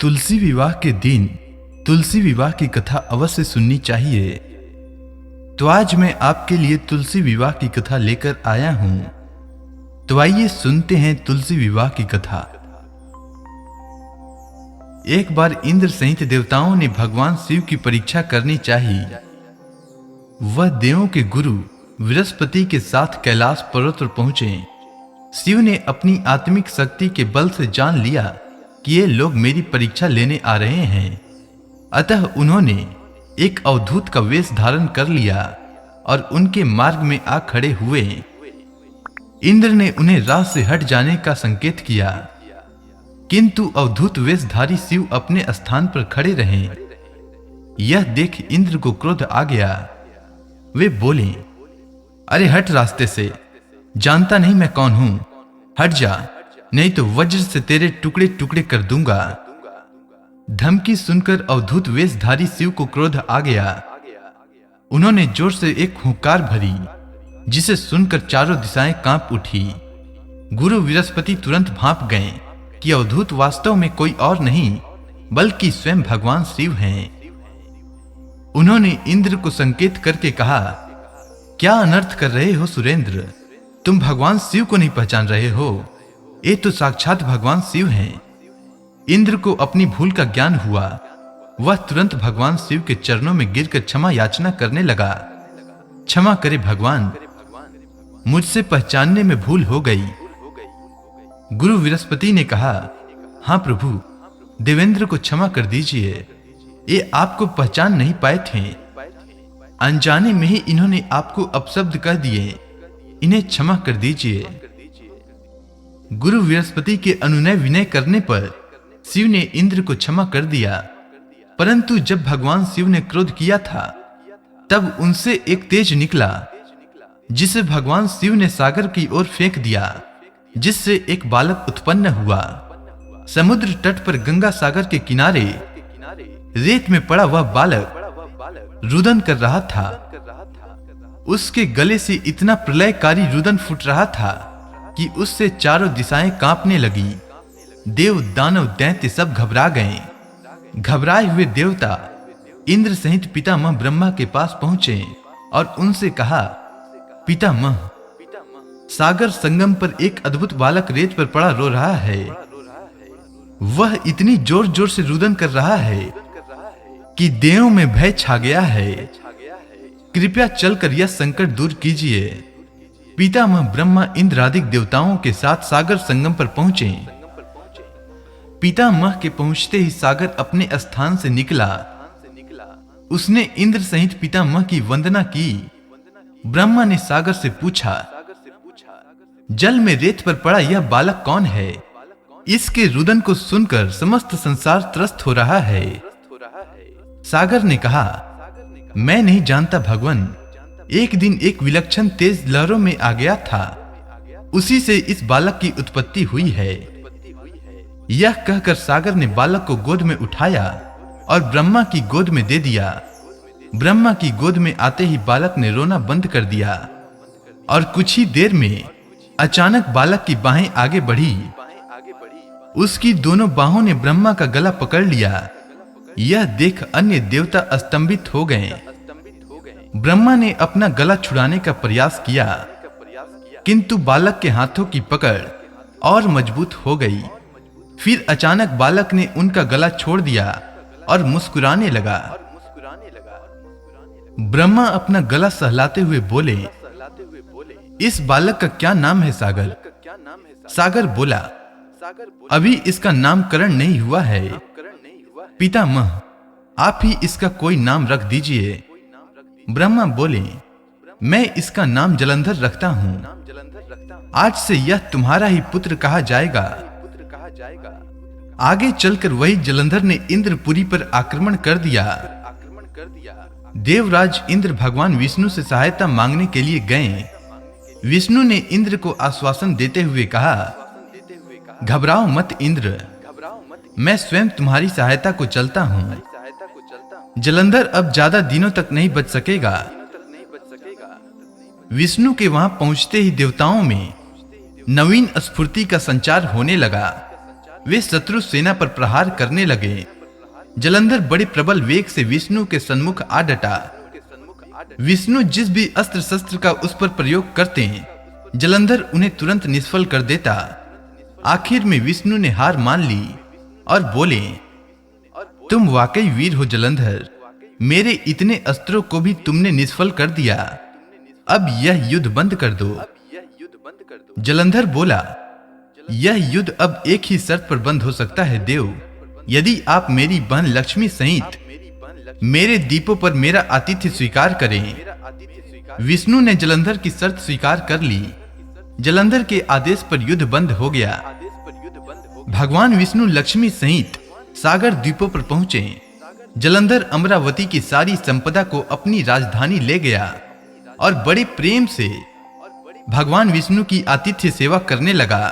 तुलसी विवाह के दिन तुलसी विवाह की कथा अवश्य सुननी चाहिए। तो आज मैं आपके लिए तुलसी विवाह की कथा लेकर आया हूं। तो आइए सुनते हैं तुलसी विवाह की कथा। एक बार इंद्र सहित देवताओं ने भगवान शिव की परीक्षा करनी चाहिए। वह देवों के गुरु बृहस्पति के साथ कैलाश पर्वत पर पहुंचे। शिव ने अपनी आत्मिक शक्ति के बल से जान लिया कि ये लोग मेरी परीक्षा लेने आ रहे हैं। अतः उन्होंने एक अवधूत का वेश धारण कर लिया और उनके मार्ग में आ खड़े हुए। इंद्र ने उन्हें राह से हट जाने का संकेत किया, किंतु अवधूत वेशधारी शिव अपने स्थान पर खड़े रहे। यह देख इंद्र को क्रोध आ गया। वे बोले, अरे हट रास्ते से, जानता नहीं मैं कौन हूं, हट जा, नहीं तो वज्र से तेरे टुकड़े टुकड़े कर दूंगा। धमकी सुनकर अवधूत वेशधारी शिव को क्रोध आ गया। उन्होंने जोर से एक हुंकार भरी, जिसे सुनकर चारों दिशाएं कांप उठी। गुरु बृहस्पति तुरंत भांप गए कि अवधूत वास्तव में कोई और नहीं बल्कि स्वयं भगवान शिव हैं। उन्होंने इंद्र को संकेत करके कहा, क्या अनर्थ कर रहे हो सुरेंद्र, तुम भगवान शिव को नहीं पहचान रहे हो? ये तो साक्षात भगवान शिव हैं। इंद्र को अपनी भूल का ज्ञान हुआ। वह तुरंत भगवान शिव के चरणों में गिरकर क्षमा याचना करने लगा। क्षमा करे भगवान, मुझसे पहचानने में भूल हो गई। गुरु बृहस्पति ने कहा, हां प्रभु, देवेंद्र को क्षमा कर दीजिए, ये आपको पहचान नहीं पाए थे। अनजाने में ही इन्होंने आपको अपशब्द कह दिए, इन्हें क्षमा कर दीजिए। गुरु बृहस्पति के अनुनय विनय करने पर शिव ने इंद्र को क्षमा कर दिया। परंतु जब भगवान शिव ने क्रोध किया था, तब उनसे एक तेज निकला, जिसे भगवान शिव ने सागर की ओर फेंक दिया, जिससे एक बालक उत्पन्न हुआ। समुद्र तट पर गंगा सागर के किनारे रेत में पड़ा वह बालक रुदन कर रहा था। उसके गले से इतना प्रलयकारी रुदन फूट रहा था कि उससे चारों दिशाएं कांपने लगी। देव दानव दैत्य सब घबरा गए। घबराए हुए देवता इंद्र सहित पितामह ब्रह्मा के पास पहुंचे और उनसे कहा, पितामह, सागर संगम पर एक अद्भुत बालक रेत पर पड़ा रो रहा है। वह इतनी जोर जोर से रुदन कर रहा है कि देवों में भय छा गया है। कृपया चलकर यह संकट दूर कीजिए। पितामह ब्रह्मा इंद्रादिक देवताओं के साथ सागर संगम पर पहुंचे। पितामह के पहुंचते ही सागर अपने स्थान से निकला। उसने इंद्र सहित पितामह की वंदना की। ब्रह्मा ने सागर से पूछा, जल में रेत पर पड़ा यह बालक कौन है? इसके रुदन को सुनकर समस्त संसार त्रस्त हो रहा है। सागर ने कहा, मैं नहीं जानता भगवन, एक दिन एक विलक्षण तेज लहरों में आ गया था, उसी से इस बालक की उत्पत्ति हुई है। यह कहकर सागर ने बालक को गोद में उठाया और ब्रह्मा की गोद में दे दिया। ब्रह्मा की गोद में आते ही बालक ने रोना बंद कर दिया और कुछ ही देर में अचानक बालक की बाहें आगे बढ़ी। उसकी दोनों बाहों ने ब्रह्मा का गला पकड़ लिया। यह देख अन्य देवता स्तंभित हो गए। ब्रह्मा ने अपना गला छुड़ाने का प्रयास किया, किंतु बालक के हाथों की पकड़ और मजबूत हो गई। फिर अचानक बालक ने उनका गला छोड़ दिया और मुस्कुराने लगा। ब्रह्मा अपना गला सहलाते हुए बोले, इस बालक का क्या नाम है सागर? सागर बोला, अभी इसका नामकरण नहीं हुआ है। पितामह, आप ही इसका कोई नाम रख दीजिए। ब्रह्मा बोले, मैं इसका नाम जलंधर रखता हूं। आज से यह तुम्हारा ही पुत्र कहा जाएगा। आगे चलकर वही जलंधर ने इंद्रपुरी पर आक्रमण कर दिया। देवराज इंद्र भगवान विष्णु से सहायता मांगने के लिए गए। विष्णु ने इंद्र को आश्वासन देते हुए कहा, घबराओ मत इंद्र, मैं स्वयं तुम्हारी सहायता को चलता हूं। जलंधर अब ज्यादा दिनों तक नहीं बच सकेगा। विष्णु के वहां पहुंचते ही देवताओं में नवीन स्फूर्ति का संचार होने लगा। वे शत्रु सेना पर प्रहार करने लगे। जलंधर बड़े प्रबल वेग से विष्णु के सन्मुख आ डटा। विष्णु जिस भी अस्त्र शस्त्र का उस पर प्रयोग करते, जलंधर उन्हें तुरंत निष्फल कर देता। आखिर में विष्णु ने हार मान ली और बोले, तुम वाकई वीर हो जलंधर, मेरे इतने अस्त्रों को भी तुमने निष्फल कर दिया। अब यह युद्ध बंद कर दो। जलंधर बोला, यह युद्ध अब एक ही शर्त पर बंद हो सकता है देव, यदि आप मेरी बहन लक्ष्मी सहित मेरे दीपों पर मेरा आतिथ्य स्वीकार करें। विष्णु ने जलंधर की शर्त स्वीकार कर ली। जलंधर के आदेश पर युद्ध बंद हो गया। भगवान विष्णु लक्ष्मी सहित सागर द्वीपों पर पहुंचे। जलंधर अमरावती की सारी संपदा को अपनी राजधानी ले गया और बड़े प्रेम से भगवान विष्णु की आतिथ्य सेवा करने लगा।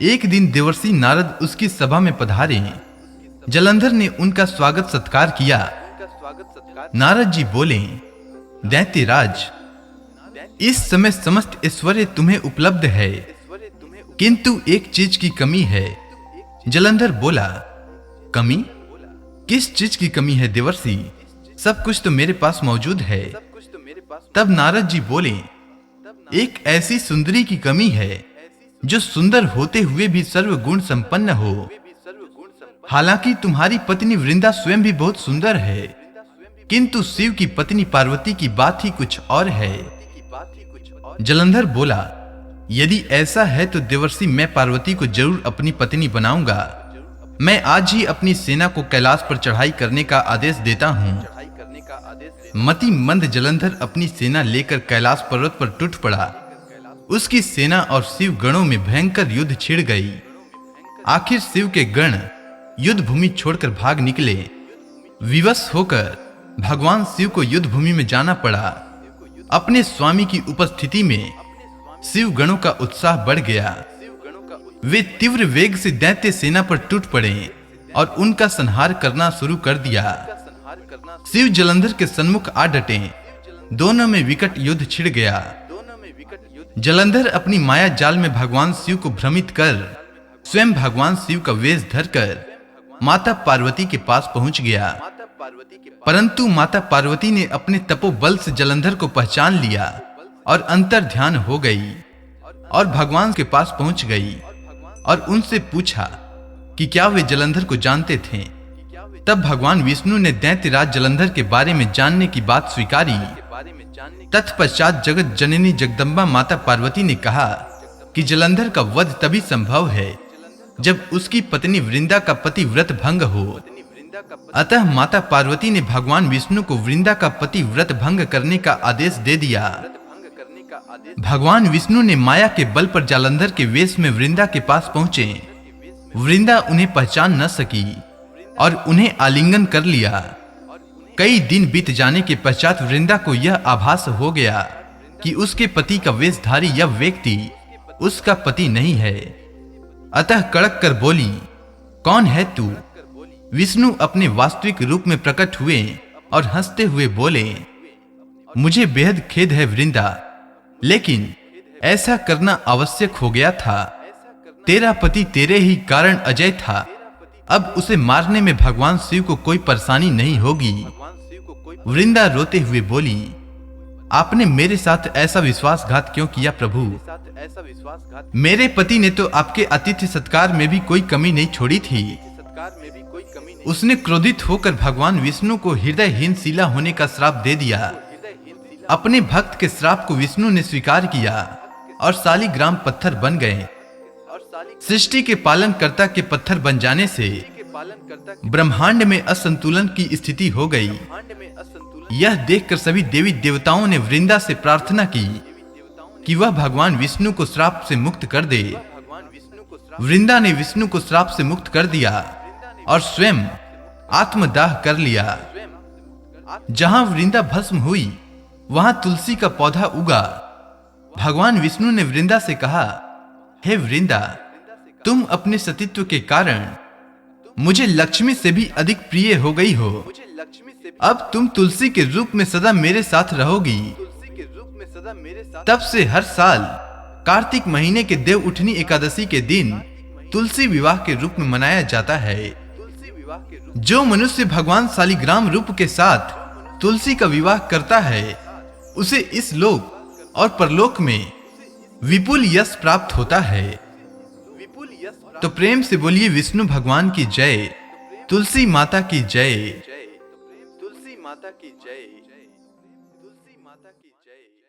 एक दिन देवर्षि नारद उसकी सभा में पधारे। जलंधर ने उनका स्वागत सत्कार किया। नारद जी बोले, दैत्यराज, इस समय समस्त ऐश्वर्य तुम्हें उपलब्ध है, किंतु एक चीज की कमी है। जलंधर बोला, कमी? किस चीज की कमी है देवर्षि? सब कुछ तो मेरे पास मौजूद है। तब नारद जी बोले, एक ऐसी सुंदरी की कमी है जो सुंदर होते हुए भी सर्वगुण संपन्न हो। हालांकि तुम्हारी पत्नी वृंदा स्वयं भी बहुत सुंदर है, किंतु शिव की पत्नी पार्वती की बात ही कुछ और है। जलंधर बोला, यदि ऐसा है तो देवर्षि मैं पार्वती को जरूर अपनी पत्नी बनाऊंगा। मैं आज ही अपनी सेना को कैलाश पर चढ़ाई करने का आदेश देता हूं। मति मंद जलंधर अपनी सेना लेकर कैलाश पर्वत पर टूट पड़ा। उसकी सेना और शिव गणों में भयंकर युद्ध छिड़ गई। आखिर शिव के गण युद्ध भूमि छोड़कर भाग निकले। विवश होकर भगवान शिव को युद्ध भूमि में जाना पड़ा। अपने स्वामी की उपस्थिति में शिव गणों का उत्साह बढ़ गया। वे तीव्र वेग से दैत्य सेना पर टूट पड़े और उनका संहार करना शुरू कर दिया। शिव जलंधर के सन्मुख आ डटे। दोनों में विकट युद्ध छिड़ गया। जलंधर अपनी माया जाल में भगवान शिव को भ्रमित कर स्वयं भगवान शिव का वेश धरकर माता पार्वती के पास पहुंच गया। परंतु माता पार्वती ने अपने तपोबल से जलंधर को पहचान लिया और अंतर ध्यान हो गई और भगवान के पास पहुंच गई और उनसे पूछा कि क्या वे जलंधर को जानते थे। तब भगवान विष्णु ने दैत्यराज जलंधर के बारे में जानने की बात स्वीकारी। तत्पश्चात जगत जननी जगदम्बा माता पार्वती ने कहा कि जलंधर का वध तभी संभव है जब उसकी पत्नी वृंदा का पति व्रत भंग हो। अतः माता पार्वती ने भगवान विष्णु को वृंदा का पति व्रत भंग करने का आदेश दे दिया। भगवान विष्णु ने माया के बल पर जालंधर के वेश में वृंदा के पास पहुंचे। वृंदा उन्हें पहचान न सकी और उन्हें आलिंगन कर लिया। कई दिन बीत जाने के पश्चात वृंदा को यह आभास हो गया कि उसके पति का वेशधारी यह व्यक्ति उसका पति नहीं है। अतः कड़क कर बोली, कौन है तू? विष्णु अपने वास्तविक रूप में प्रकट हुए और हंसते हुए बोले, मुझे बेहद खेद है वृंदा, लेकिन ऐसा करना आवश्यक हो गया था। तेरा पति तेरे ही कारण अजय था। अब उसे मारने में भगवान शिव को कोई परेशानी नहीं होगी। वृंदा रोते हुए बोली, आपने मेरे साथ ऐसा विश्वासघात क्यों किया प्रभु? मेरे पति ने तो आपके आतिथ्य सत्कार में भी कोई कमी नहीं छोड़ी थी। उसने क्रोधित होकर भगवान विष्णु को हृदयहीन शिला होने का श्राप दे दिया। अपने भक्त के श्राप को विष्णु ने स्वीकार किया और शालिग्राम पत्थर बन गए। सृष्टि के पालन कर्ता के पत्थर बन जाने से ब्रह्मांड में असंतुलन की स्थिति हो गई। यह देखकर सभी देवी देवताओं ने वृंदा से प्रार्थना की कि वह भगवान विष्णु को श्राप से मुक्त कर दे। वृंदा ने विष्णु को श्राप से मुक्त कर दिया और स्वयं आत्मदाह कर लिया। जहां वृंदा भस्म हुई वहां तुलसी का पौधा उगा। भगवान विष्णु ने वृंदा से कहा, हे वृंदा, तुम अपने सतीत्व के कारण मुझे लक्ष्मी से भी अधिक प्रिय हो गई हो। अब तुम तुलसी के रूप में सदा मेरे साथ रहोगी। तब से हर साल कार्तिक महीने के देव उठनी एकादशी के दिन तुलसी विवाह के रूप में मनाया जाता है। जो मनुष्य भगवान शालिग्राम रूप के साथ तुलसी का विवाह करता है उसे इस लोक और परलोक में विपुल यश प्राप्त होता है। तो प्रेम से बोलिए विष्णु भगवान की जय, तुलसी माता की जय, तुलसी माता की जय, तुलसी माता की जय।